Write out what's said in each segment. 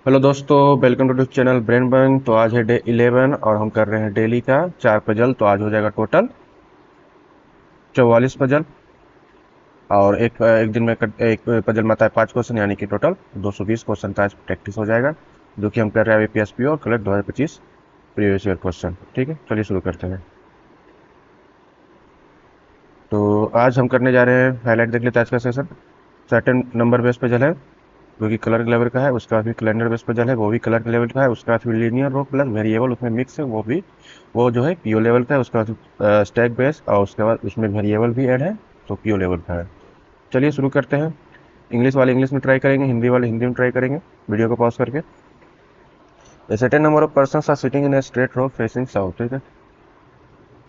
Hello दोस्तों, welcome to this channel Brain Bank. तो आज है डे 11 और हम कर रहे हैं डेली का 4 पजल। तो आज हो जाएगा टोटल 44 पजल। और एक दिन में एक पजल में आता है 5 क्वेश्चन, यानी कि टोटल 220 क्वेश्चन का आज प्रैक्टिस हो जाएगा, जो कि हम कर रहे हैं APSP और कलेक्ट 2025 प्रीवियस ईयर क्वेश्चन। ठीक है, चलिए शुरू करते हैं। तो आज हम करने जा रहे हैं, हाईलाइट देख लेते हैं आज का session. Certain number base puzzle है जो कि कलर लेवल का है, उसका भी कैलेंडर बेस पजल है, वो भी कलर लेवल का है, उसका फिर लीनियर रो प्लस वेरिएबल उसमें मिक्स है, वो भी वो जो है पीओ लेवल का है। उसका स्टैक बेस और उसके बाद उसमें वेरिएबल भी ऐड है, तो पीओ लेवल का है। चलिए शुरू करते हैं। इंग्लिश वाले इंग्लिश में ट्राई करेंगे, हिंदी वाले हिंदी में ट्राई करेंगे, वीडियो को पॉज करके। A certain number of person are sitting in a straight row facing south. ठीक है,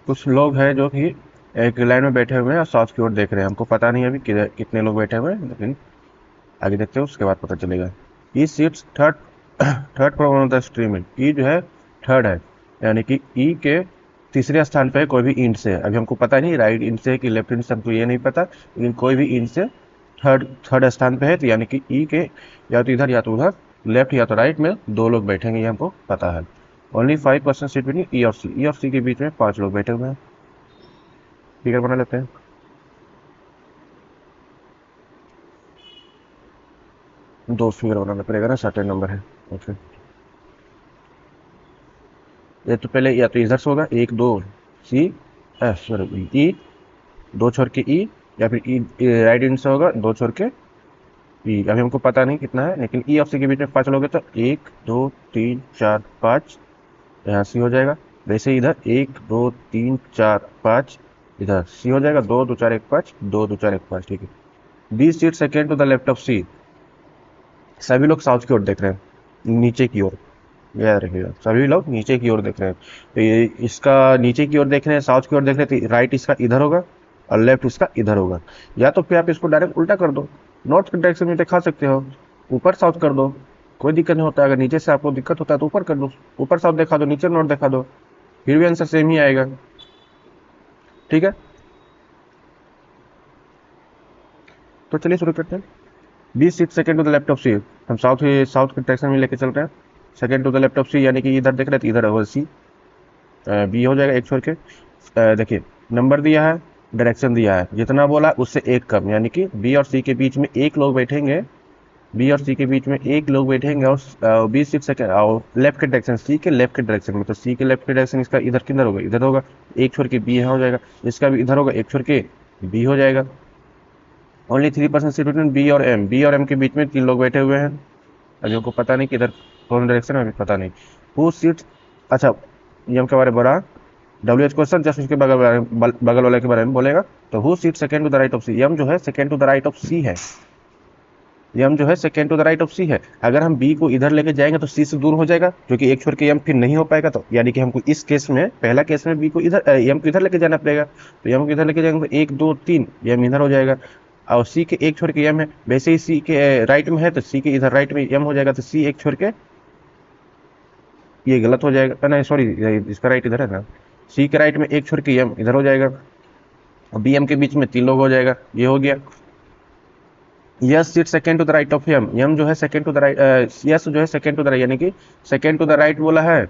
कुछ लोग हैं जो कि एक लाइन में बैठे हुए हैं और साउथ की ओर देख रहे हैं। हमको पता नहीं अभी कितने लोग बैठे हुए हैं, लेकिन आगे देखते हैं, उसके बाद पता चलेगा। E sits third third from one of the stream. E जो है थर्ड है, यानी कि ई के तीसरे स्थान पे कोई भी इंड से। अभी हमको पता नहीं राइट इंड से कि लेफ्ट इंड से, हमको ये नहीं पता, लेकिन कोई भी इंड से थर्ड थर्ड स्थान पे है, तो यानी कि ई के या तो इधर या तो उधर, लेफ्ट या तो राइट में दो लोग बैठेंगे, ये हमको पता है। ओनली 5% सीट बिटवीन ई और सी। ई और सी के बीच में 5 लोग बैठे हुए हैं। फिगर बना लेते हैं। दो फिगर बनाना पड़ेगा ना, सर्टेन नंबर है। ओके, ये तो पहले या तो इधर से होगा, एक दो सी एफ सॉरी ई, दो छोर के ई, या फिर ई राइट हैंड से होगा, दो छोर के ई। अभी हमको पता नहीं कितना है, लेकिन ई और सी के बीच में 5 लोग हैं, तो 1 2 3 4 5 यहाँ सी हो जाएगा। वैसे इधर 1 2 3 4 5 इधर सी हो जाएगा। 2 2 4 1 5, 2 2 4 1 5। ठीक है, B sit second to the left of C. सभी लोग साउथ की ओर देख रहे हैं, नीचे की ओर। याद रखिएगा, सभी लोग नीचे की ओर देख रहे हैं। तो ये इसका नीचे की ओर देख रहे हैं, साउथ की ओर देख रहे हैं, तो राइट इसका इधर होगा और लेफ्ट इसका इधर होगा। या तो फिर आप इसको डायरेक्ट उल्टा कर दो, नॉर्थ के डायरेक्शन में दिखा सकते हो, ऊपर साउथ कर दो, कोई दिक्कत नहीं होता। अगर नीचे से आपको दिक्कत होता है तो ऊपर कर दो, ऊपर साउथ दिखा दो, नीचे नॉर्थ दिखा दो, फिर भी आंसर सेम ही आएगा। ठीक है, तो चलिए शुरू करते हैं। B sit second to the left of C. हम साउथ के डायरेक्शन में लेके चल रहे हैं। Second to the left of C, यानी कि इधर देख रहे थे, इधर होगा सी। बी हो जाएगा एक छोड़ के। देखिए, नंबर दिया है, डायरेक्शन दिया है, जितना बोला उससे एक कम, यानी कि बी और सी के बीच में एक लोग बैठेंगे। बी और सी के बीच में एक लोग बैठेंगे, और बी सिक्स सेकेंड और लेफ्ट के डायरेक्शन, सी के लेफ्ट के डायरेक्शन में। तो सी के लेफ्ट के डायरेक्शन इसका इधर किधर होगा, इधर होगा। एक छोड़ के बी यहाँ हो जाएगा, इसका भी इधर होगा, एक छोड़ के बी हो जाएगा। ओनली 3% सीट बिटवीन बी और एम। बी और एम के बीच में 3 लोग बैठे हुए हैं। अभी हमको पता नहीं कि इधर कौन डायरेक्शन है, अभी पता नहीं। हु सीट, अच्छा, एम के बारे में बड़ा डब्ल्यू एच क्वेश्चन, जस्ट उसके बगल वाले के बारे में बोलेगा। तो who sit second to the right of C. M जो है second to the right of C है। एम जो है second to the right of C है। अगर हम बी को इधर लेके जाएंगे तो सी से दूर हो जाएगा, जो कि एक छोड़ के एम फिर नहीं हो पाएगा। तो यानी कि हमको इस केस में, पहला केस में बी को इधर, एम को इधर लेके जाना पड़ेगा। तो एम को इधर लेके जाएंगे तो 1 2 3 एम इधर हो जाएगा, और सी के एक छोड़ के एम है। वैसे ही सी के राइट में है, तो सी के इधर राइट में एम हो जाएगा, तो सी एक छोड़ के, ये गलत हो जाएगा, नहीं सॉरी, इसका राइट इधर है ना। सी के राइट में एक छोड़ के एम इधर हो जाएगा, और बी एम के बीच में 3 लोग हो जाएगा, ये हो गया। S sit second to the right of M. M जो है second to the right, S जो है सेकंड टू द राइट, यानी कि सेकंड टू द राइट बोला है,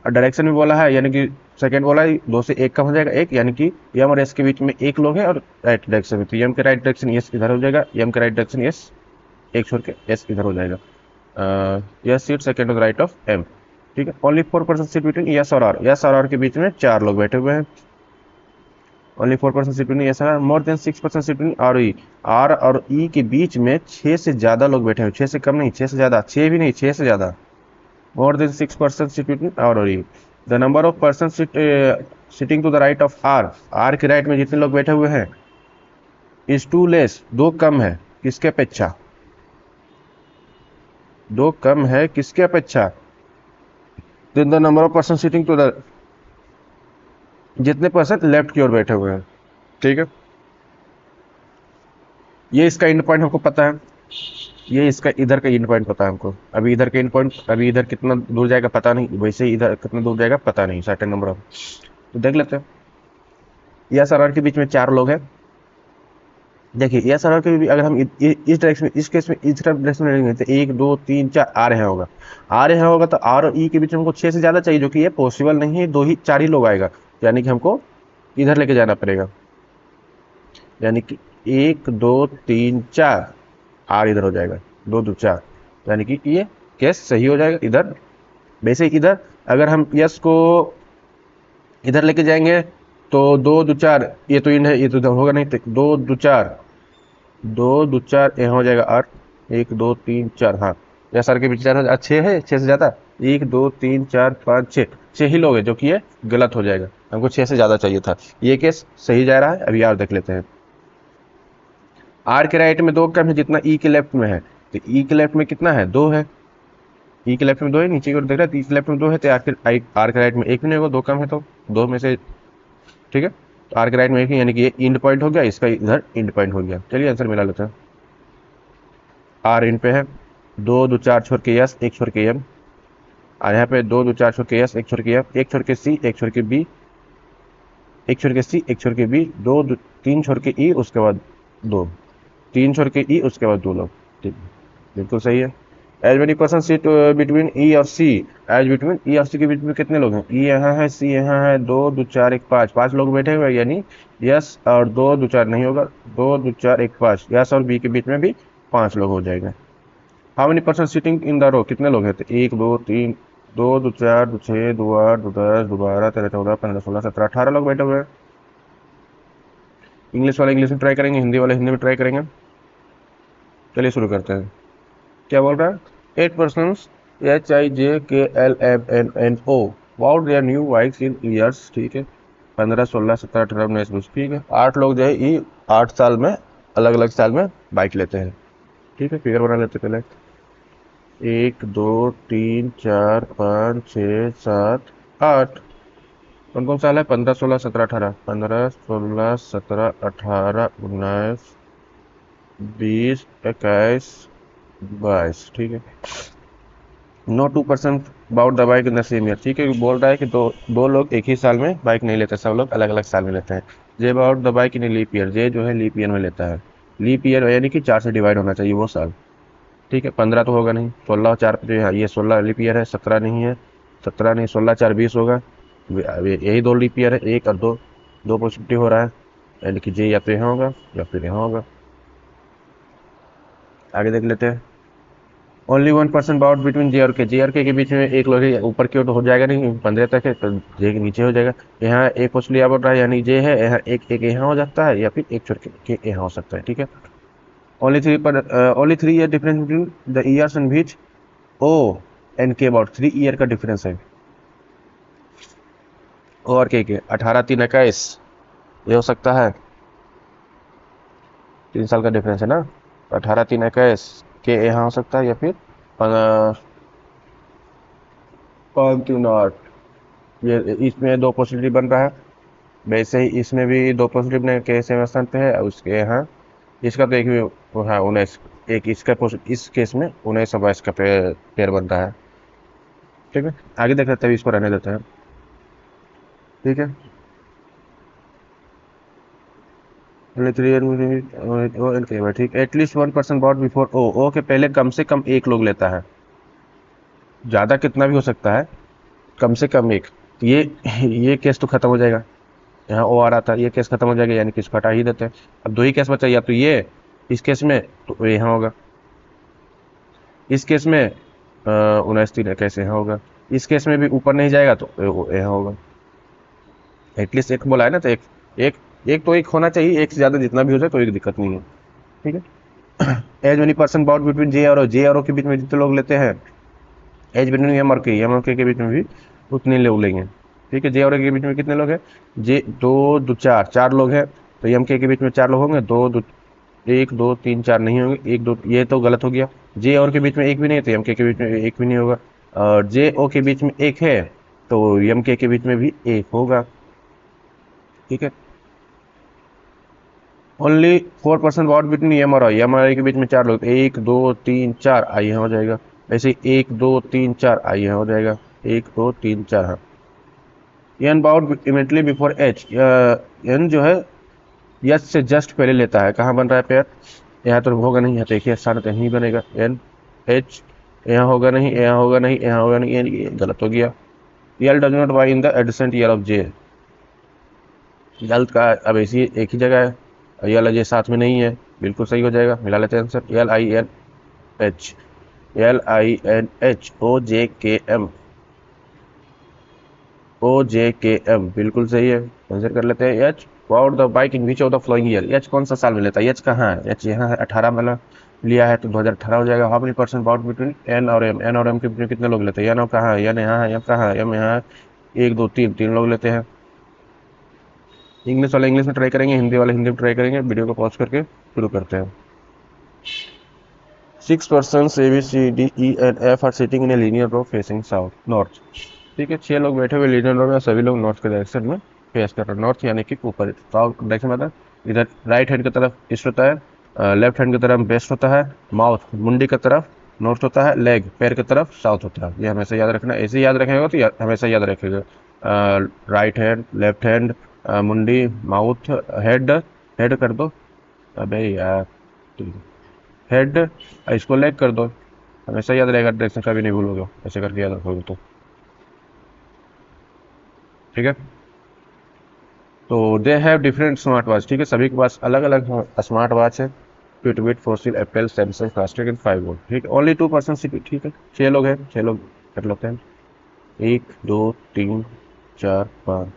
और डायरेक्शन भी बोला है, यानी कि सेकंड बोला है, 2 से 1 कम हो जाएगा, एक, यानी कि एम और एस के बीच में एक लोग है, और राइट डायरेक्शन में, तो एम के राइट डायरेक्शन एस इधर हो जाएगा, एम के राइट डायरेक्शन एस एक छोड़ के एस इधर हो जाएगा। S sit second to the right of M. ठीक है, ओनली 4% सीट बिटवीन यस और आर। यस और आर के बीच में 4 लोग बैठे हुए हैं। ओनली 4% सीट बिटवीन यस और R. More than 6% sit between R E. R और ई के बीच में 6 से ज्यादा लोग बैठे हुए, 6 से कम नहीं, 6 से ज्यादा, 6 भी नहीं, 6 से ज्यादा। More than 6% sit between R और E. The number of person sitting to the right of R. R के राइट में जितने लोग बैठे हुए हैं, इज टू लेस, दो कम है, किसके अपेक्षा, दो कम है किसके अपेक्षा। Than the number of person sitting to the, जितने पर्सन लेफ्ट की ओर बैठे हुए हैं। ठीक है, ये इसका इंड पॉइंट हमको पता है, ये इसका इधर का इंड पॉइंट पता है हमको। अभी इधर का इंड पॉइंट, अभी इधर कितना दूर जाएगा पता नहीं, वैसे ही इधर कितना दूर जाएगा पता नहीं, सर्टेन नंबर ऑफ। तो देख लेते हैं। यस और आर के बीच में 4 लोग हैं, देखिए एस और आर के भी अगर हम इस डायरेक्शन में, इस केस में इस डायरेक्शन में लेंगे तो 1 2 3 4 आ रहे होगा, आ रहे होगा तो आर और ई के बीच में हमको 6 से ज़्यादा चाहिए, जो कि ये पॉसिबल नहीं है, 2 ही 4 ही लोग आएगा, यानी कि हमको इधर लेके जाना पड़ेगा, यानी कि 1 2 3 4 आर इधर हो जाएगा, 2 2 4, यानी कि ये केस सही हो जाएगा इधर। वैसे इधर अगर हम यस को इधर लेके जाएंगे तो 2 2 4, ये तो इन है, ये तो इधर होगा नहीं, तो 2 2 4, 2 2 4 यहाँ हो जाएगा 8, 1 2 3 4, हाँ यस आर के बीच 4 6 है, 6 से ज़्यादा, 1 2 3 4 5 6, 6 ही लोग हैं, जो कि ये गलत हो जाएगा, हमको 6 से ज़्यादा चाहिए था, ये केस सही जा रहा है। अभी आर देख लेते हैं। आर के राइट में 2 कम है जितना ई के लेफ्ट में है, तो ई के लेफ्ट में कितना है, 2 है, ई के लेफ्ट में 2 है, नीचे की ओर देख रहा है, तो ई के लेफ्ट में 2 है, तो आर के राइट में 1 भी नहीं होगा, 2 कम है तो 2 में से, ठीक है, तो आर के राइट में 1 ही, यानी कि ये इंड पॉइंट हो गया, इसका इधर इंड पॉइंट हो गया। चलिए आंसर मिला लेते हैं। आर इन पे है, 2 2 4 छोड़ के यस, 1 छोड़ के एम, और यहाँ पे 2 2 4 छोड़ के यस, 1 छोड़ के एम, 1 छोड़ के सी, 1 छोड़ के बी, 1 छोड़ के सी, 1 छोड़ के बी, 2 3 छोड़ के ई, उसके बाद 2 3 छोड़ के ई, उसके बाद 2 लोग, ठीक, बिल्कुल सही है। As many person sit between E और सी, एज बिटवीन ई और सी के बीच में कितने लोग हैं, ई यहाँ है, सी यहाँ है, 2 2 4 1 5, 5 लोग बैठे हुए हैं, यानी यस और 2 2 4 नहीं होगा, 2 2 4 1 5, यस और बी के बीच में भी 5 लोग हो जाएंगे। How many person sitting in the row, कितने लोग हैं, तो 1 2 3, 2 2 4 2 6 2 8 2 10 2 12 13 14 15 16 17 18 लोग बैठे हुए हैं। इंग्लिश वाले इंग्लिश में ट्राई करेंगे, हिंदी वाले हिंदी में ट्राई करेंगे। चलिए शुरू करते हैं। क्या बोल रहा है, 8 person HIJKLMNO bought their new bikes in years, ठीक है, 15 16 17 18 19 20, ठीक है, 8 लोग जो है ये 8 साल में, अलग अलग साल में बाइक लेते हैं, ठीक है, फिगर बना लेते पहले। 1 2 3 4 5 6 7 8, कौन कौन साल है, 15 16 17 18, 15 16 17 18 19 20 21 22, ठीक है। No 2% about the bike in the same year, ठीक है, बोल रहा है कि दो लोग एक ही साल में बाइक नहीं लेते, सब लोग अलग अलग साल में लेते हैं। J about the bike in leap year, J जो है लीप ईयर में लेता है, लीप ईयर यानी कि 4 से डिवाइड होना चाहिए वो साल, ठीक है, 15 तो होगा नहीं, 16 4 जो है ये 16 लीप ईयर है, 17 नहीं है, 17 नहीं, 16 4 20 होगा, यही 2 लीप ईयर है, 1 और 2, 2 पॉसिबिलिटी हो रहा है, यानी कि जे या तो यहाँ होगा या फिर यहाँ होगा। आगे देख लेते हैं। ओनली 1% बाउट बिटवीन जे और के बीच में एक लोग ऊपर की ओर तो हो जाएगा नहीं, 15 तक है, तो जे के नीचे हो जाएगा, यहाँ एक पॉसिबल यहाँ बढ़ रहा है, यानी जे है, यहाँ एक यहाँ हो जाता है, या फिर एक छोड़ के यहाँ हो सकता है, ठीक है। Only 3 year difference between the years in which O and K, about 3 year का डिफरेंस है ओ और के 18 3 21, ये हो सकता है, 3 साल का डिफरेंस है ना, 18 3 21 के यहाँ हो सकता है, या फिर 5 3 8, ये इसमें 2 पॉसिबिलिटी बन रहा है, वैसे ही इसमें भी 2 पॉसिबिलिटी ने के सेम स्थान पे है, और उसके यहाँ इसका तो एक भी वो है 19, एक इसका इस केस में 19 और 22 का पेयर बन रहा है, ठीक है। आगे देख लेते हैं, इसको रहने देते हैं, ठीक है। ठीक, एटलीस्ट 1% बॉट बिफोर ओ के पहले कम से कम एक लोग लेता है, ज़्यादा कितना भी हो सकता है, कम से कम एक, ये केस तो खत्म हो जाएगा, यहाँ ओ आ रहा था, ये केस खत्म हो जाएगा, यानी कि इसको हटा ही देते हैं। अब 2 ही केस बचा, या तो ये इस केस में तो यहाँ होगा, इस केस में 19 3 कैसे यहाँ होगा, इस केस में भी ऊपर नहीं जाएगा तो यहाँ होगा, एटलीस्ट एक बोला है ना, तो एक एक तो एक होना चाहिए, एक से ज़्यादा जितना भी हो जाए कोई दिक्कत नहीं है, ठीक है। As many person bought between J और ओ के बीच में जितने लोग लेते हैं, एज बिटवीन एम और के बीच में भी उतने लोग लेंगे, ठीक है। जे और के बीच में कितने लोग हैं, जे 2 2 4 4 लोग हैं, तो एम के बीच में 4 लोग होंगे, 2 2 1 2 3 4 नहीं होंगे, 1 2, ये तो गलत हो गया, जे और के बीच में एक भी नहीं है, तो एम के बीच में एक भी नहीं होगा, और जे ओ के बीच में एक है, तो एम के बीच में भी एक होगा, ठीक है। ओनली 4% वॉट बिटवीन एम और आई के बीच में 4 लोग, 1 2 3 4 आई यहाँ हो जाएगा, ऐसे 1 2 3 4 आई यहाँ हो जाएगा, 1 2 3 4, हाँ। N bought immediately before H, N जो है यस से जस्ट पहले लेता है, कहाँ बन रहा है पेयर, यहाँ तो होगा नहीं, यहाँ तो एक ही स्थान है तो यहीं बनेगा एन एच, यहाँ होगा नहीं, यहाँ होगा नहीं, यहाँ होगा नहीं, ये गलत हो गया। L does not buy in the adjacent year of J, L का अब ऐसी एक ही जगह है, यल जे साथ में नहीं है, बिल्कुल सही हो जाएगा, मिला लेते हैं answer. L I N H, L I N H O J K M, O J K M बिल्कुल सही है, आंसर कर लेते हैं। H bought the bike in which of the following year, H कौन सा साल में लेता है, एच कहाँ है, एच यहाँ है, 18 में लिया है तो 2018 हो जाएगा। How many percent bought between N और एम, एन और एम के बीच में कितने लोग लेते हैं, एन और कहाँ है, एन यहाँ है, एम कहाँ है, एम यहाँ है, एक दो तीन, तीन लोग लेते हैं। इंग्लिश वाले इंग्लिश में ट्राई करेंगे, हिंदी वाले हिंदी में ट्राई करेंगे। वीडियो को पॉज करके शुरू करते हैं। 6 persons A B C D E and F are sitting in a linear row facing south north, ठीक है, 6 लोग बैठे हुए लीनियर रो में, सभी लोग नॉर्थ के डायरेक्शन में फेस कर रहे हैं, नॉर्थ यानी कि ऊपर, साउथ डायरेक्शन में आता है। इधर राइट हैंड की तरफ ईस्ट होता है, लेफ्ट हैंड की तरफ वेस्ट होता है, माउथ मुंडी की तरफ नॉर्थ होता है, लेग पैर की तरफ साउथ होता है। ये हमेशा याद रखना, ऐसे याद रखेगा तो हमेशा याद रखेगा। राइट हैंड, लेफ्ट हैंड, मुंडी, माउथ, हेड, हेड कर दो, अबे यार, हेड, इसको लेग कर दो, हमेशा याद रहेगा, डायरेक्शन कभी नहीं भूलोगे, ऐसे करके याद रखोगे तो, ठीक है। तो they have different smart watch, ठीक है, सभी के पास अलग अलग स्मार्ट वॉच है। Fitbit, fossil, Apple, Samsung, Fastrack and 5 volt, ठीक है। ओनली 2% सीट, ठीक है, 6 लोग हैं, 6 लोग कर लेते हैं। 1 2 3 4 5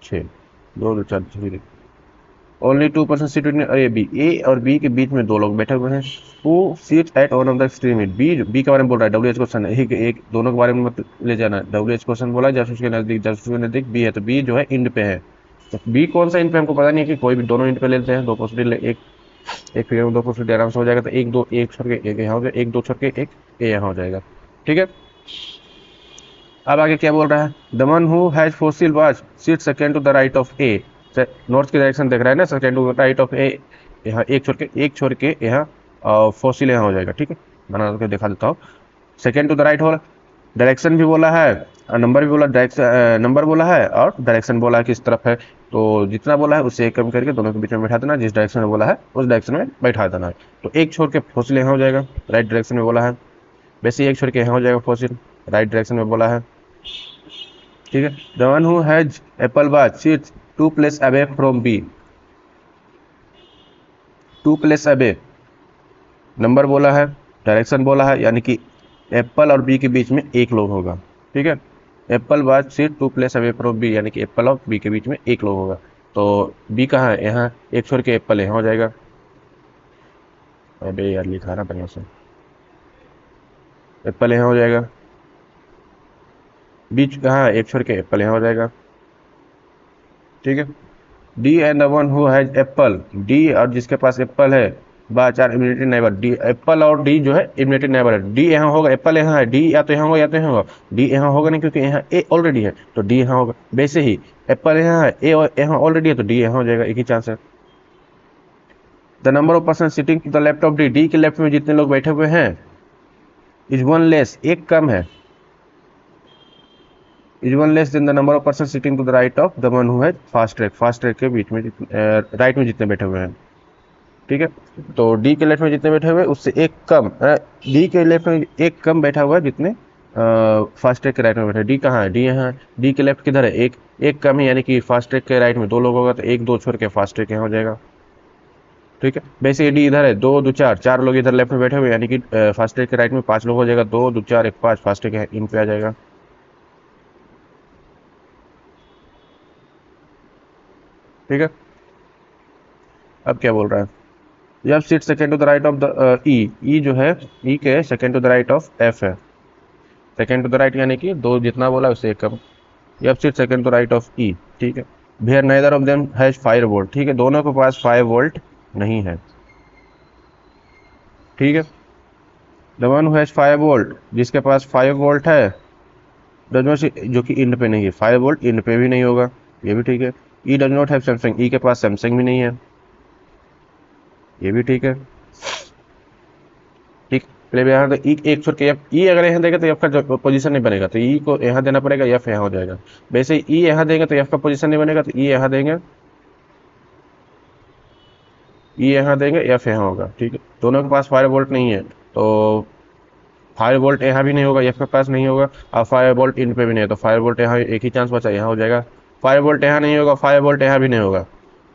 6, 2 2 4 6, only 2% sit between A B, A और बी के बीच में 2 लोग बैठे हुए हैं। Who sit at one of the extreme at, B के बारे में बोल रहा है, डब्ल्यू एच क्वेश्चन है, एक दोनों के बारे में मत ले जाना, डब्ल्यू एच क्वेश्चन बोला है, जासूस के नजदीक, जासूस के नजदीक बी है, तो बी जो है इंड पे है, तो बी कौन सा इंड पे हमको पता नहीं है, कि कोई भी दोनों इंड पे लेते हैं, 2 पॉसिबिलिटी, एक फिगर में 2 पॉसिबिलिटी आराम से हो जाएगा, तो एक दो, एक छोड़ के एक यहाँ हो जाएगा, एक दो छोड़ के एक ए यहाँ हो जाएगा, ठीक है। अब आगे क्या बोल रहा है, the one who has Fossil watch sit second to the right of A, north की डायरेक्शन देख रहा है ना, second to the right of A, यहाँ एक छोड़ के यहाँ फोसिल यहाँ हो जाएगा, ठीक है, बना के दिखा देता हूँ। सेकेंड टू द राइट हो रहा, डायरेक्शन भी बोला है, नंबर भी बोला, डायरेक्शन नंबर बोला है, और डायरेक्शन बोला है किस तरफ है, तो जितना बोला है उससे एक कम करके दोनों के बीच में बैठा देना, जिस डायरेक्शन में बोला है उस डायरेक्शन में बैठा देना है। तो एक छोड़ के फोसिल यहाँ हो जाएगा, राइट डायरेक्शन में बोला है, वैसे एक छोड़ के यहाँ हो जाएगा फोसिल, राइट डायरेक्शन में बोला है, ठीक है। The one who has Apple Watch sits 2 place away from B, 2 place away, number बोला है, डायरेक्शन बोला है, यानी कि एप्पल और बी के बीच में एक लोग होगा, ठीक है। Apple watch sit 2 place away from B, यानी कि एप्पल और बी के बीच में एक लोग होगा, तो बी कहाँ है, यहाँ, एक छोड़ के एप्पल यहाँ हो जाएगा, अबे यार लिखा ना बढ़िया से, एप्पल यहाँ हो जाएगा, बीच कहाँ है, एक छोड़ के एप्पल यहाँ हो जाएगा, ठीक है। D and the one who has Apple, D और जिसके पास एप्पल है, both are immediate neighbour, D Apple और डी जो है इमिडिएट नेबर है, डी यहाँ होगा, एप्पल यहाँ है, डी या तो यहाँ होगा या तो यहाँ होगा, डी यहाँ होगा नहीं क्योंकि यहाँ ए ऑलरेडी है, तो डी यहाँ होगा, वैसे ही एप्पल यहाँ है, ए यहाँ ऑलरेडी है, तो डी यहाँ हो जाएगा, एक ही चांस है। The number of person sitting to the left of D, D के लेफ्ट में जितने लोग बैठे हुए हैं, इज वन लेस, एक कम है, is one less than the number of person sitting to the right of the one who has fast track, fast track के बीच में राइट में जितने बैठे हुए हैं, ठीक है। तो डी के लेफ्ट में जितने बैठे हुए उससे एक कम, डी के लेफ्ट में एक कम बैठा हुआ है जितने फास्ट ट्रैक के राइट में बैठे, डी कहाँ है, डी यहाँ है, डी के लेफ्ट किधर है, एक कम है, यानी कि फास्ट ट्रैक के राइट में 2 लोग होगा, तो एक 2 छोड़ के फास्ट ट्रैक यहाँ हो जाएगा, ठीक है। वैसे ही डी इधर है, 2 2 4 लोग इधर लेफ्ट में बैठे हुए, यानी कि फास्ट ट्रैक के राइट में 5 लोग हो जाएगा, 2 2 4 1 5, फास्ट ट्रैक इन पे आ जाएगा, ठीक है। अब क्या बोल रहा है, जब sit second to the right of the E, E जो है, ई के second to the right of F है, सेकेंड टू द राइट यानी कि 2 जितना बोला उससे एक कम, जब sit second to right of E, ठीक है। Where neither of them has 5 volt, ठीक है, दोनों के पास 5 वोल्ट नहीं है, ठीक है। The one who has 5 volt, जिसके पास 5 वोल्ट है, डज नॉट, जो कि इंड पे नहीं है, 5 वोल्ट इंड पे भी नहीं होगा, ये भी ठीक है। ई डज नॉट हैव सैमसंग, ई के पास सैमसंग भी नहीं है, ये भी ठीक है, ठीक। पहले यहाँ तो ई एक छोड़ के एफ, ई अगर यहाँ देगा तो एफ का पोजीशन नहीं बनेगा, तो ई को यहाँ देना पड़ेगा, एफ यहाँ हो जाएगा। वैसे ई यहाँ देंगे तो एफ का पोजीशन नहीं बनेगा, तो ई यहाँ देंगे ई यहाँ देंगे, एफ यहाँ होगा, ठीक है। दोनों के पास फायर बोल्ट नहीं है, तो फायर बोल्ट यहाँ भी नहीं होगा, एफ के पास नहीं होगा, और फायर बोल्ट इन पे भी नहीं है, तो फायर बोल्ट यहाँ एक ही चांस बचा, यहाँ हो जाएगा। फायर बोल्ट यहाँ नहीं होगा, फायर बोल्ट यहाँ भी नहीं होगा,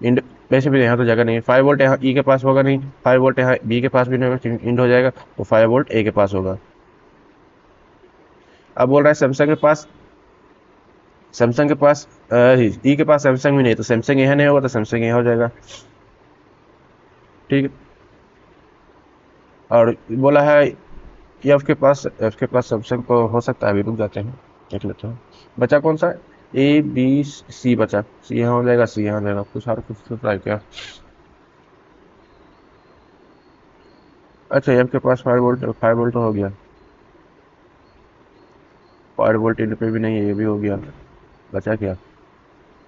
इंड वैसे भी यहाँ तो जगह नहीं है। फायर बोल्ट यहाँ ई के पास होगा नहीं, फायर बोल्ट यहाँ बी के पास भी नहीं होगा, इंड हो जाएगा, तो फायर बोल्ट ए के पास होगा। अब बोल रहा है सैमसंग के पास ई के पास सैमसंग भी नहीं, तो सैमसंग यहाँ नहीं होगा, तो सैमसंग यहाँ हो जाएगा, ठीक है। और बोला है एफ के पास सैमसंग को हो सकता है, अभी रुक जाते हैं देख लेते हैं। बचा कौन सा, ए बी सी बचा, सी यहाँ हो जाएगा, सी यहाँ हो जाएगा, कुछ और कुछ ट्राई किया। अच्छा एफ के पास फायर वोल्ट तो हो गया, फायर वोल्ट इन पे भी नहीं है, ये भी हो गया। बचा क्या,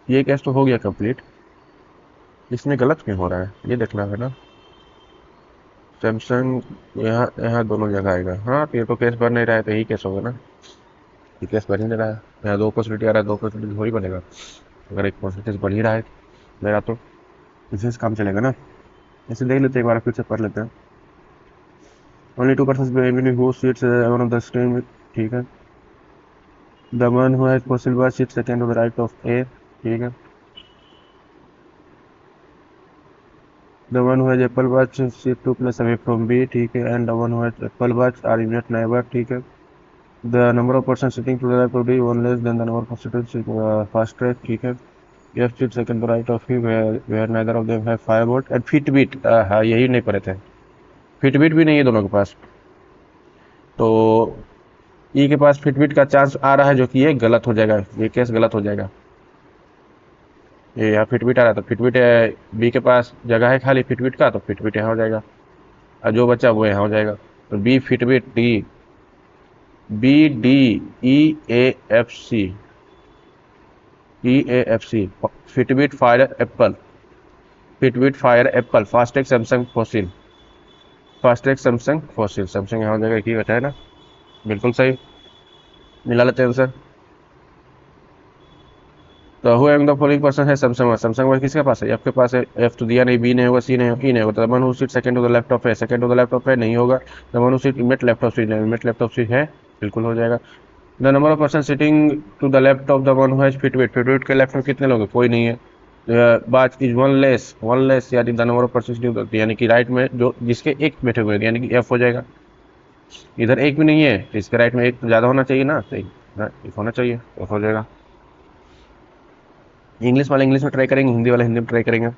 ये केस तो हो गया कंप्लीट। इसमें गलत क्यों हो रहा है ये देखना है ना। सैमसंग यहाँ यहाँ दोनों जगह आएगा, हाँ तो ये तो केस बन नहीं रहा है, तो यही केस होगा ना, ये केस बन ही नहीं रहा है। यहाँ दो पॉसिबिलिटी आ रहा है, दो पॉसिबिलिटी हो ही बनेगा। अगर एक पॉसिबिलिटी बन ही रहा है मेरा, तो इसी से काम चलेगा ना। इसे देख लेते हैं, एक बार फिर से पढ़ लेते हैं। Only 2% who sits one of the stream, ठीक है। The one who has possible bar sit second to the right of A, ठीक है। The one who has Apple watch sit 2 plus away from B, ठीक है। And the one who has Apple watch are immediate neighbour, ठीक है। The number of persons sitting to the left will be one less than the number of persons sitting fast track, ठीक है। Left seat second to right of him where neither of them have firebolt and Fitbit, हाँ यही नहीं पढ़े थे, Fitbit भी नहीं है दोनों के पास, तो ई के पास Fitbit का चांस आ रहा है, जो कि ये गलत हो जाएगा, ये केस गलत हो जाएगा। ये यहाँ Fitbit आ रहा है, तो Fitbit बी के पास जगह है खाली Fitbit का, तो Fitbit यहाँ हो जाएगा, और जो बच्चा वो यहाँ हो जाएगा, तो B Fitbit, D B D E A F C, EAFC, Fitbit fire Apple, Fitbit fire Apple, FASTag Samsung Fossil, FASTag Samsung Fossil, Samsung यहाँ हो जाएगा, एक ही बचा है ना, बिल्कुल सही। मिला लेते हैं आंसर। तो who am the following person है सैमसंग, सैमसंग वॉच किसके पास है, एफ के पास है, एफ तो दिया नहीं, बी नहीं होगा, सी नहीं होगा, ई नहीं होगा, the one who sit second to the left of है, second to the left of है नहीं होगा, the one who sit immediate left of C, immediate left of C है, बिल्कुल हो जाएगा। The number of person sitting to the left of the one who has Fitbit, Fitbit के left में कितने लोग हैं, कोई नहीं है। बात इज वन लेस यानी द नंबर ऑफ पर्सन, यानी कि राइट में जो जिसके एक बैठे हुए हैं, यानी कि एफ हो जाएगा। इधर एक भी नहीं है, तो इसके राइट में एक ज़्यादा होना चाहिए ना, सही एक होना चाहिए, तो हो जाएगा। इंग्लिश वाले इंग्लिश में ट्राई करेंगे, हिंदी वाले हिंदी में ट्राई करेंगे।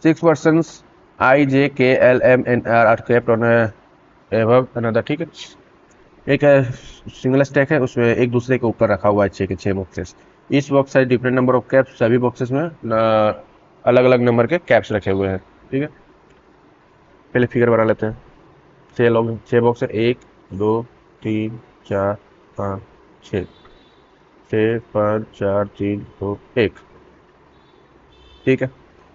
6 persons I J K L M N R are kept on above another, ठीक है। एक सिंगल स्टैक है, उसमें एक दूसरे के ऊपर रखा हुआ है 6 के 6 बॉक्सेस। इस बॉक्स है डिफरेंट नंबर ऑफ कैप्स, सभी बॉक्सेस में अलग अलग नंबर के कैप्स रखे हुए हैं, ठीक है। पहले फिगर बना लेते हैं। 6 बॉक्स है, 1 2 3 4 5 6, 6 5 4 3 2 1, ठीक है।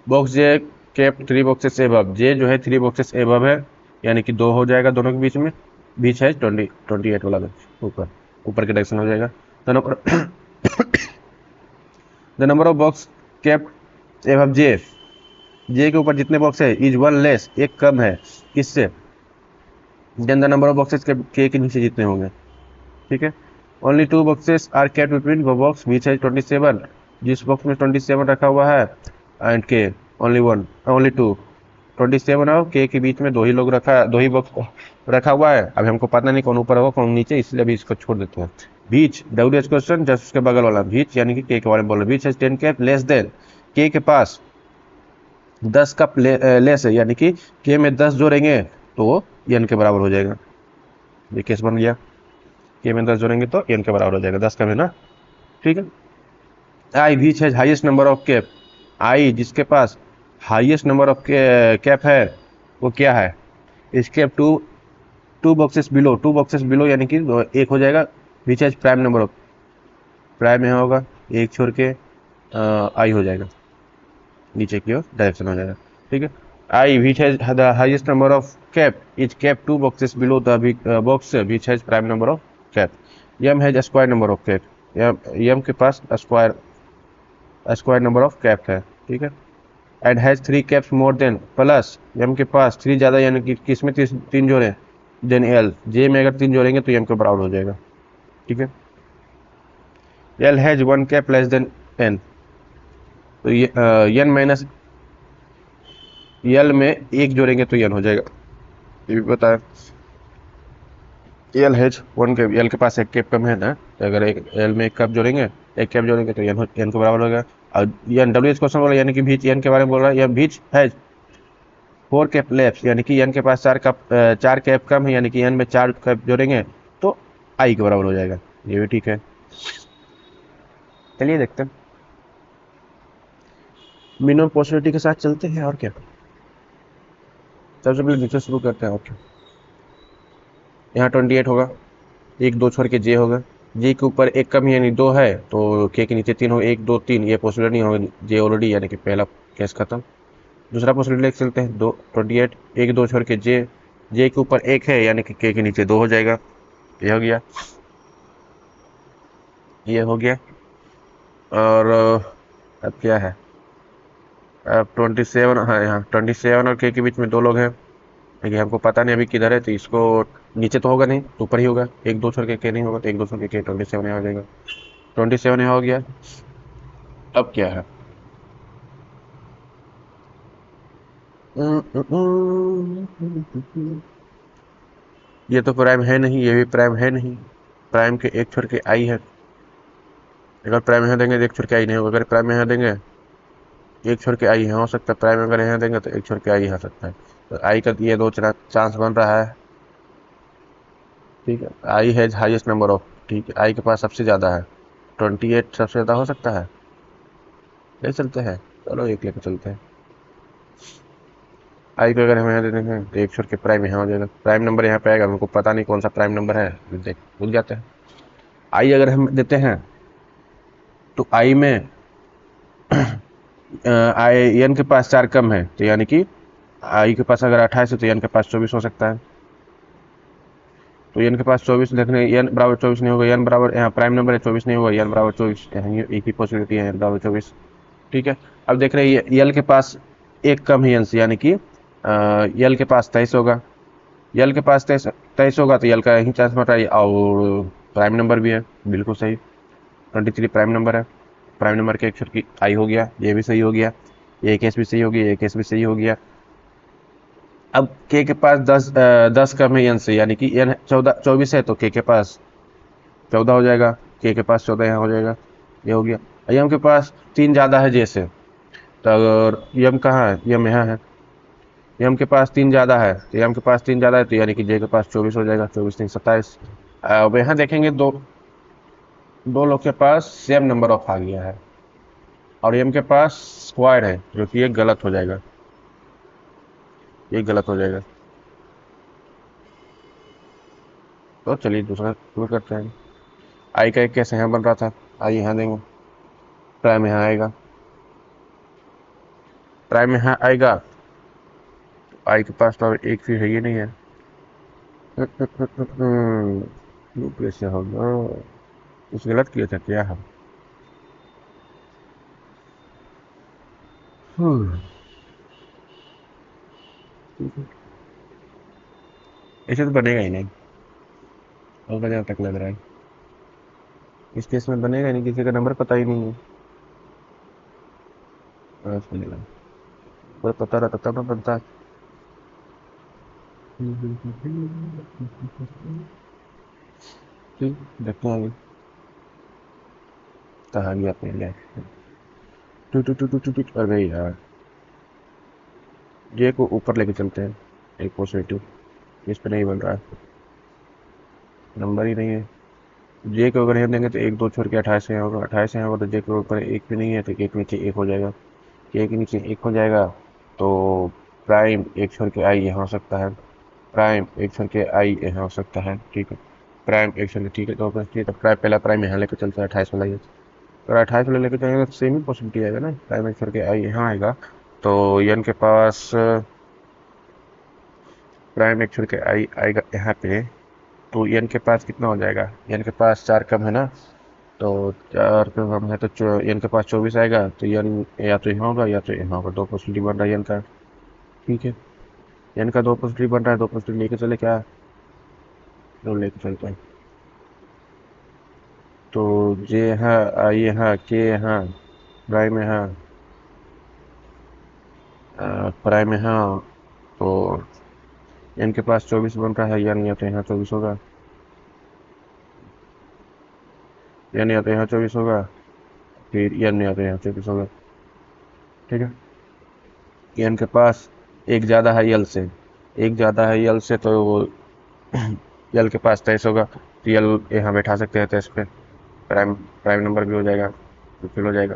बॉक्स जे कैप 3 बॉक्सेस एबव, जे जो है 3 बॉक्सेस एबव है, यानी कि 2 हो जाएगा दोनों के बीच में, बीच है 28 वाला ऊपर ऊपर के डायरेक्शन हो जाएगा। The number of box cap above J, J के ऊपर जितने बॉक्स है इज वन लेस, एक कम है किससे, than the number of boxes के नीचे जितने होंगे, ठीक है। Only 2 boxes are kept between the box which है 27, जिस बॉक्स में 27 रखा हुआ है, एंड के ओनली 2, 27 और के बीच में 2 ही लोग दो ही बॉक्स रखा हुआ है। अभी हमको पता नहीं कौन ऊपर होगा कौन नीचे, इसलिए अभी इसको छोड़ देते हैं। बीच WH क्वेश्चन, जस्ट उसके बगल वाला बीच, यानी कि के बारे में बोल रहे, बीच है 10 कैप लेस देन, के पास 10 कप लेस है, यानी कि के में 10 जोड़ेंगे तो वो एन के बराबर हो जाएगा। ये केस बन गया, के में 10 जोड़ेंगे तो एन के बराबर हो जाएगा, 10 कम है ना, ठीक है। आई बीच है हाईएस्ट नंबर ऑफ कैप, आई जिसके पास हाईएस्ट नंबर ऑफ कैप है वो क्या है, इस कैप टू बॉक्सेस बिलो, यानी कि एक हो जाएगा, बीच है प्राइम नंबर ऑफ, प्राइम यहाँ होगा, एक छोड़ के आई हो जाएगा, नीचे की ओर डायरेक्शन हो जाएगा, ठीक है। I which has the highest number of cap is cap 2 boxes below the box which has prime number of cap. M has square number of cap, M के पास स्क्वायर नंबर ऑफ कैप है, ठीक है। And has 3 caps more than plus M के पास 3 ज़्यादा, यानी कि किसमें 3 जोड़े देन एल, जे में अगर 3 जोड़ेंगे तो एम के बराबर हो जाएगा। ठीक है। L has 1 cap less than N, तो ये एन माइनस एल में एक जोड़ेंगे तो एन हो जाएगा, ये भी पता है। एल हैज 1 कैप, एल के पास एक कैप कम है ना, तो अगर एक एल में एक कैप जोड़ेंगे, एक कैप जोड़ेंगे तो एन के बराबर होगा। और एन डब्ल्यू एच क्वेश्चन बोला, यानी कि बीच एन के बारे में बोल रहा है, या बीच हैज 4 कैप लेफ्ट, यानी कि एन के पास 4 कैप कम है, यानी कि एन में 4 कैप जोड़ेंगे तो आई के बराबर हो जाएगा, ये भी ठीक है। चलिए देखते हैं, मिनिमम पॉसिबिलिटी के साथ चलते हैं और क्या। सबसे पहले नीचे शुरू करते हैं और क्या। यहाँ 28 होगा, एक दो छोड़ के जे होगा, जे के ऊपर एक कम यानी 2 है, तो के नीचे 3 हो, 1 2 3, ये पॉसिबिलिटी नहीं होगा, जे ऑलरेडी, यानी कि पहला केस खत्म। दूसरा पॉसिबिलिटी लेके चलते हैं, 28, एक दो छोड़ के जे, जे के ऊपर एक है, यानी कि के नीचे 2 हो जाएगा, ये हो गया, ये हो गया। और अब क्या है, अब 27, हाँ यहाँ 27 और के बीच में 2 लोग हैं, लेकिन हमको पता नहीं अभी किधर है, तो इसको नीचे तो होगा नहीं, तो ऊपर ही होगा, एक दो छोड़ के नहीं होगा, तो एक दो छोड़ के 27 यहाँ हो जाएगा, 27 यहाँ हो गया। अब क्या है, ये तो प्राइम है नहीं, ये भी प्राइम है नहीं, प्राइम के एक छोड़ के आई है, अगर प्राइम यहाँ देंगे तो एक छोड़ के आई नहीं होगा, अगर प्राइम यहाँ देंगे एक छोड़ के आई यहाँ हो सकता है, प्राइम अगर यहाँ देंगे तो एक छोड़ के आई यहाँ सकता है, तो आई का ये दो चांस बन रहा है। ठीक है, I has highest number of, ठीक है, आई के पास सबसे ज़्यादा है, 28 सबसे ज़्यादा हो सकता है, ले चलते हैं, चलो एक लेके चलते हैं। आई को अगर हम यहाँ दे देंगे तो एक छोड़ के प्राइम यहाँ हो जाएगा, प्राइम नंबर यहाँ पे आएगा, हमको पता नहीं कौन सा प्राइम नंबर है, देख भूल जाते हैं। आई अगर हम देते हैं तो आई में आई एन के पास 4 कम है, तो यानी कि आई के पास अगर 28 है तो एन के पास 24 हो सकता है, तो एन के पास 24 देखने, एन बराबर 24 नहीं होगा, एन बराबर यहाँ प्राइम नंबर है 24 नहीं होगा, एन बराबर 24, एक ही पॉसिबिलिटी है, एन बराबर 24। ठीक है। अब देख रहे हैं यल के पास एक कम है एन से, यानी कि यल के पास 23 होगा, यल के पास 23 होगा, तो यल का यही चांस बन रहा है, और प्राइम नंबर भी है, बिल्कुल सही, 23 प्राइम नंबर है, प्राइम नंबर के अक्षर की आई हो गया, ये भी सही हो गया, ये केस भी सही हो गया, ये केस भी सही हो गया। अब के पास 10 कम है एन से, यानी कि एन 24 है, तो के पास 14 हो जाएगा, के पास 14 यहाँ हो जाएगा, ये हो गया। यम के पास 3 ज़्यादा है जैसे, तो अगर यम कहाँ है, यम यहाँ है, यम के पास 3 ज़्यादा है, तो यम के पास 3 ज़्यादा है, तो यानी कि जे के पास 24 हो जाएगा, 24 3 27। अब यहाँ देखेंगे दो लोग के पास सेम नंबर ऑफ आ गया है, और एम के पास स्क्वायर है, जो कि ये गलत हो जाएगा, ये गलत हो जाएगा। तो चलिए दूसरा शुरू करते हैं। आई का एक कैसे यहाँ बन रहा था, आई यहाँ देंगे, प्राइम यहाँ आएगा, प्राइम यहाँ आएगा, आई के पास तो एक भी है, ये नहीं है, कैसे होगा, कुछ गलत किया था क्या हम। ऐसे तो बनेगा ही नहीं, और जहाँ तक लग रहा है इस केस में बनेगा ही नहीं, किसी का नंबर पता ही नहीं है, बस बनेगा, कोई पता रहता तब ना बनता। ठीक, देखते हैं आगे कहाँ गया पहले। अरे यार, जे को ऊपर लेके चलते हैं, एक पॉजिटिव, इस पे नहीं बन रहा है, नंबर ही नहीं है। जे को अगर हम देंगे तो एक दो छोड़ के 28 है होगा, 28 है होगा, तो जे के ऊपर एक भी नहीं है, तो एक नीचे एक हो जाएगा, के नीचे एक हो जाएगा, तो प्राइम एक छोड़ के आई यहाँ हो सकता है, प्राइम एक छोड़ के आई यहाँ हो सकता है, ठीक है, प्राइम एक छोड़ के, ठीक है, तो ठीक है, प्राइम पहला प्राइम यहाँ लेकर चलता है 28 वाला ये, अगर 28 वाला लेकर जाएंगे तो सेम ही पॉसिबिलिटी आएगा ना, प्राइम एक छोड़ के आई यहाँ आएगा, तो एन के पास प्राइम एक छोड़ के आई आएगा यहाँ पे, तो एन के पास कितना हो जाएगा, एन के पास 4 कम है ना, तो 4 का हम है तो एन के पास 24 आएगा, तो एन या तो यहाँ होगा या तो यहाँ होगा। दो पॉसिबिलिटी बन रहा है एन का। ठीक है, एन का दो पॉसिबिलिटी बन रहा है, दो पॉसिबिलिटी लेके चले क्या? दो लेके चलते हैं। तो जे यहाँ, आई यहाँ, के यहाँ, प्राइम यहाँ, प्राइम यहाँ। तो एन के पास 24 बन रहा है, यानी या तो यहाँ 24 होगा, यानी या तो यहाँ 24 होगा, फिर यानी या तो यहाँ 24 होगा। ठीक है, एन के पास एक ज़्यादा है यल से, एक ज़्यादा है यल से, तो वो यल के पास 23 होगा, तो यल यहाँ बैठा सकते हैं 23 पे। प्राइम प्राइम नंबर भी हो जाएगा, फिल हो जाएगा।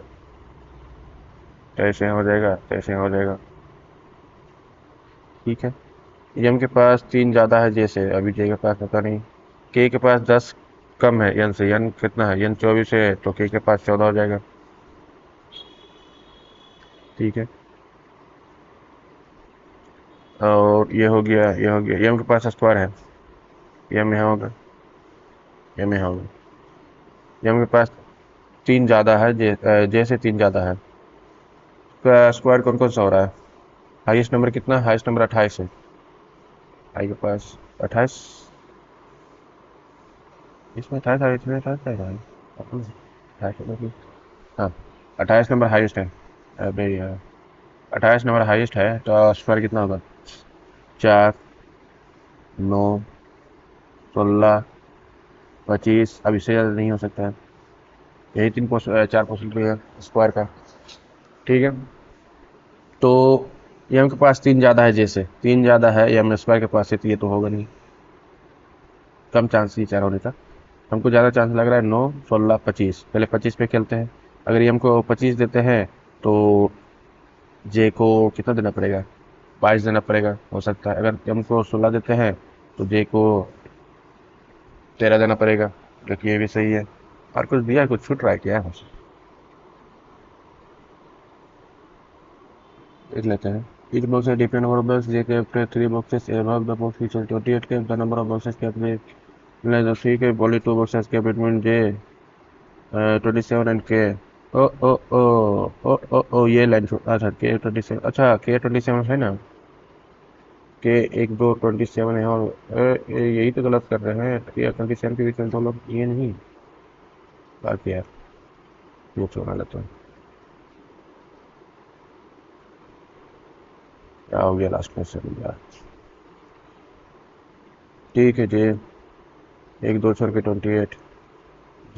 23 यहाँ हो जाएगा, 23 यहाँ हो जाएगा। ठीक है, एम के पास 3 ज़्यादा है जैसे, अभी जे के पास पता नहीं। के पास 10 कम है एन से, एन कितना है? एन 24 है, तो के पास 14 हो जाएगा। ठीक है, और ये हो गया, ये हो गया। एम के पास स्क्वायर है, एम यहाँ होगा, एम यहाँ होगा। एम के पास 3 ज़्यादा है, जे से 3 ज़्यादा है। इसका स्क्वायर कौन कौन सा हो रहा है? हाईएस्ट नंबर कितना? हाईएस्ट नंबर 28 है। आई के पास 28, इसमें 28 है, इसमें 28 है भाई। 28 नंबर की, हाँ, 28 नंबर हाईएस्ट है। अबे यार, 28 नंबर हाईएस्ट है, तो स्क्वायर कितना होगा? 4, 9, 16, 25। अब इससे ज़्यादा नहीं हो सकता है। यही 4 पॉसिबिलिटी है स्क्वायर का। ठीक है, तो एम के पास 3 ज़्यादा है, जैसे 3 ज़्यादा है एम स्क्वायर के पास है, तो ये तो होगा नहीं। कम चांस ही 4 होने का। हमको ज़्यादा चांस लग रहा है 9, 16, 25। पहले 25 पे खेलते हैं। अगर एम को 25 देते हैं, तो जे को कितना देना पड़ेगा? 22 देना पड़ेगा, हो सकता है। अगर एम को 16 देते हैं, तो जे को 13 देना पड़ेगा, जो कि ये भी सही है। और कुछ दिया, कुछ छूट रहा है क्या? देख लेते हैं। Each box has different number of blocks. They kept 3 boxes above the box which was 28 kept. The number of boxes kept with less than 3 kept. Only 2 boxes kept between J 27 and K. ओ ओ ओ ओ ये line अच्छा K27, अच्छा K27 है ना? के 1, 2, 27 है, और यही तो गलत कर रहे हैं। K27 के बीच में 2 लोग ये नहीं। बाकी यार ये छोड़ा लेते हैं। क्या हो गया लास्ट में से यार? ठीक है जे, 1, 2 छोड़ के 28।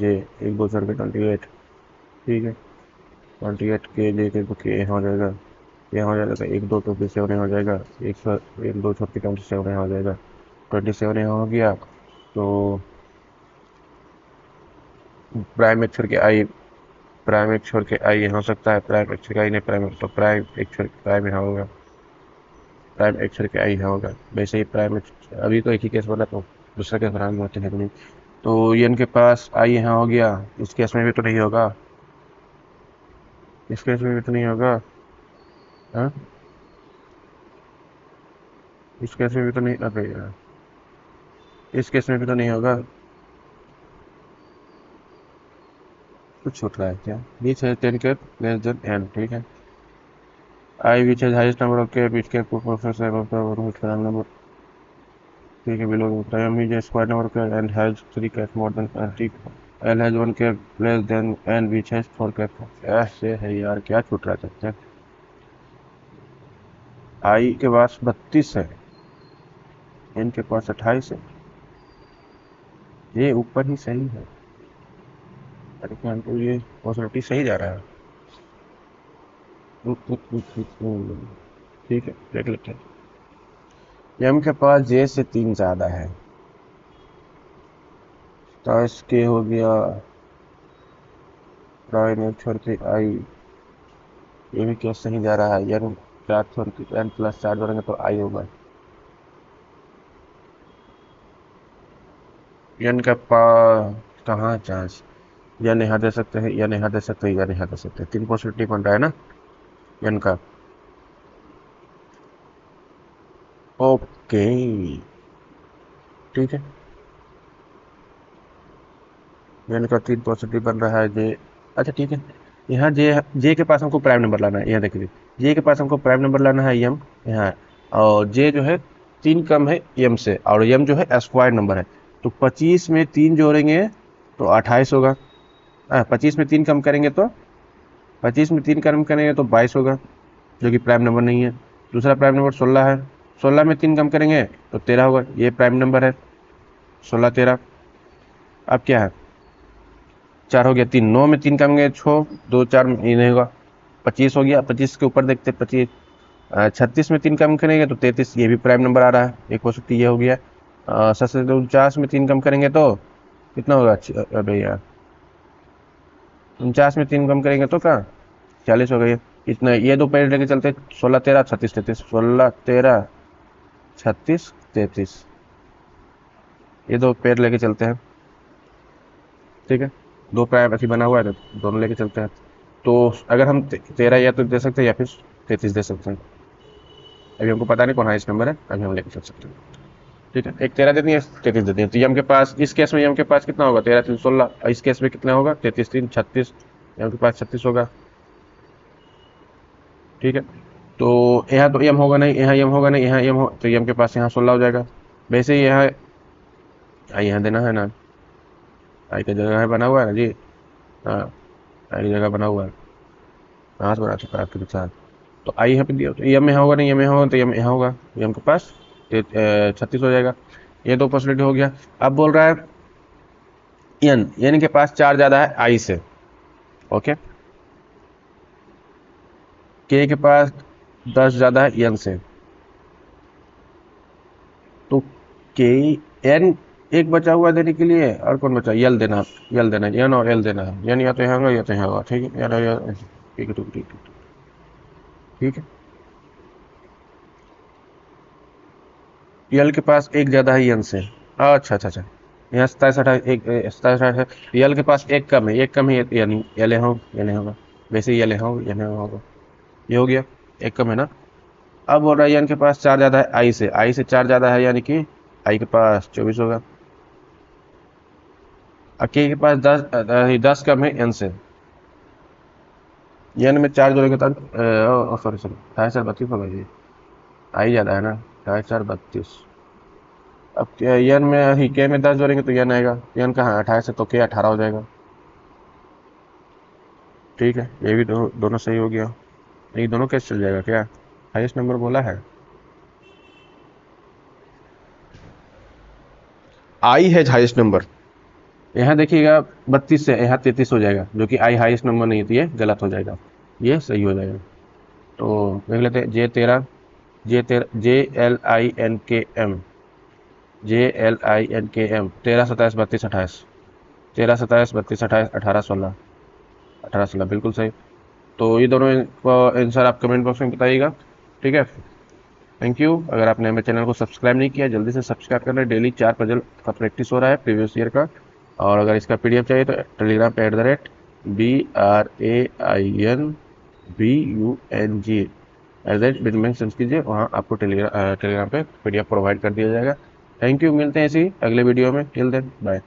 जे 1, 2 छोड़ के 28। ठीक है, 28 के लेके तो के यहाँ हो जाएगा, यहाँ हो जाएगा। तो 1, 2 27 यहाँ हो जाएगा। 1, 2 छोड़ के 27 यहाँ हो जाएगा। 27 यहाँ हो गया। तो प्राइम एक छोड़ के आई, प्राइम एक छोड़ के आई यहाँ हो सकता है। प्राइम एक छोड़ के आई नहीं, प्राइम तो प्राइम एक छोड़ के प्राइम यहाँ होगा। प्राइम एक छोड़ के आई यहाँ होगा। वैसे ही प्राइम अभी तो एक ही केस बना, तो दूसरा केस बनाने में होते हैं नहीं। तो एन के पास आई यहाँ हो गया। इस केस में भी तो नहीं होगा, इस केस में भी तो नहीं होगा। हाँ, इस केस में भी तो नहीं, अबे यार, इस केस में भी तो नहीं होगा। कुछ छूट रहा है क्या? बीच है 10 के लेस देन एन। ठीक है, आई विच है हाईएस्ट नंबर ऑफ के बीच के प्रोपोर्शनल से above the one which number. ठीक है, below prime is square number के and has 3 cat more than N. ठीक, एल हैज 1 के less than N which has 4 cat. ऐसे है यार, क्या छूट रहा है? आई के पास 32 है, एन के पास 28 है। ये ऊपर ही सही है, अरे क्या हमको ये पॉसिबिलिटी सही जा रहा है। ठीक है, देख लेते हैं। एम के पास जे से 3 ज्यादा है, तो इसके हो गया प्राइम एक छोड़ के आई। ये भी क्या सही जा रहा है? एन 4 छोड़ के एन प्लस 4 जोड़ेंगे तो आई होगा। एन का पास कहाँ चांस? या नहीं दे सकते हैं, या नहीं दे सकते, या नहीं दे सकते। 3 पॉसिबिलिटी बन रहा है ना एन का। ओके, ठीक है। एन का 3 पॉजिटिव बन रहा है जे। अच्छा ठीक है, यहाँ जे के पास हमको प्राइम नंबर लाना है। यहाँ देखिए, जे के पास हमको प्राइम नंबर लाना है एम यहाँ, और जे जो है 3 कम है एम से, और एम जो है स्क्वायर नंबर है। तो 25 में 3 जोड़ेंगे तो 28 होगा। 25 में 3 कम करेंगे तो 22 होगा, जो कि प्राइम नंबर नहीं है। दूसरा प्राइम नंबर 16 है, 16 में 3 कम करेंगे तो 13 होगा, ये प्राइम नंबर है 16 13। अब क्या है, 4 हो गया, 3 9 में 3 कम गए 6, 2 4 ये नहीं होगा, 25 हो गया। 25 के ऊपर देखते 25, 36 में 3 कम करेंगे तो 33, ये भी प्राइम नंबर आ रहा है, एक हो सकती ये हो गया। 49 में 3 कम करेंगे तो कितना होगा, अबे यार 49 में 3 कम करेंगे तो क्या 40 हो गई। इतना ये दो पेड़ लेके चलते, 16 13 36 33, 16 13 36 33, ये दो पेड़ लेके चलते हैं। ठीक है, दो प्राइम ऐसी बना हुआ है तो दोनों लेके चलते हैं। तो अगर हम 13 या तो दे सकते हैं या फिर 33 दे सकते हैं। अभी हमको पता नहीं कौन हाईएस्ट नंबर है, अभी हम लेके चल सकते हैं। ठीक है, एक 13 दे दिए, 33 दे दिए, तो एम के पास इस केस में एम के पास कितना होगा, 13 3 16, इस केस में कितना होगा 33 3 36, एम के पास 36 होगा। ठीक है, तो यहाँ तो एम होगा नहीं, यहाँ एम होगा नहीं, यहाँ एम हो तो एम के पास यहाँ 16 हो जाएगा। वैसे ही यहाँ आई यहाँ देना है ना, आई की जगह है बना हुआ है ना जी। हाँ, आई की जगह बना हुआ है, कहाँ से बना चुका है आपके साथ। तो आई यहाँ पे दिया, तो एम यहाँ होगा नहीं, एम यहाँ होगा तो एम यहाँ होगा, एम के पास 36 हो जाएगा। ये दो पॉसिबिलिटी हो गया। अब बोल रहा है एन के पास 4 ज़्यादा है आई से। ओके, के के पास 10 ज़्यादा है एन से। तो के एन एक बचा हुआ देने के लिए, और कौन बचा, यल देना, एन और एल देना है। एन या तो यहाँ होगा या तो यहाँ होगा। ठीक है, ठीक है, ठीक है, ठीक है। यल के पास एक ज़्यादा है एन से। अच्छा अच्छा अच्छा, यहाँ 27 28, एक 27 28, यल के पास एक कम है, एक कम है, यानी एल हो, एल होगा। वैसे ही एल हो, एल होगा, ये हो गया, एक कम है ना। अब बोल रहा है एन के पास 4 ज़्यादा है आई से 4 ज़्यादा है, यानी कि आई के पास 24 होगा। के के पास 10 कम है एन से, एन में 4 जोड़ेंगे तो सॉरी सॉरी 28 होगा जी, आई ज़्यादा है ना, 28 अब एन में ही के में 10 जोड़ेंगे तो एन आएगा, एन कहाँ 28 है तो के 18 हो जाएगा। ठीक है, ये भी दोनों सही हो गया। ये दोनों कैसे चल जाएगा, क्या हाईएस्ट नंबर बोला है, आई है हाईएस्ट नंबर। यहाँ देखिएगा 32 से यहाँ 33 हो जाएगा, जो कि आई हाईएस्ट नंबर नहीं है, तो ये गलत हो जाएगा, ये सही हो जाएगा। तो देख लेते हैं, जे 13 27 32 28, 13 27 32 28 18 16, 18 16 बिल्कुल सही। तो ये दोनों आंसर आप कमेंट बॉक्स में बताइएगा। ठीक है, थैंक यू। अगर आपने मेरे चैनल को सब्सक्राइब नहीं किया, जल्दी से सब्सक्राइब कर लें। डेली 4 पजल का प्रैक्टिस हो रहा है प्रीवियस ईयर का। और अगर इसका पीडीएफ चाहिए तो टेलीग्राम पे @BRAINBUNG बिनमें सर्च कीजिए, वहाँ आपको टेलीग्राम पे पीडीएफ प्रोवाइड कर दिया जाएगा। थैंक यू, मिलते हैं इसी अगले वीडियो में। Till then bye.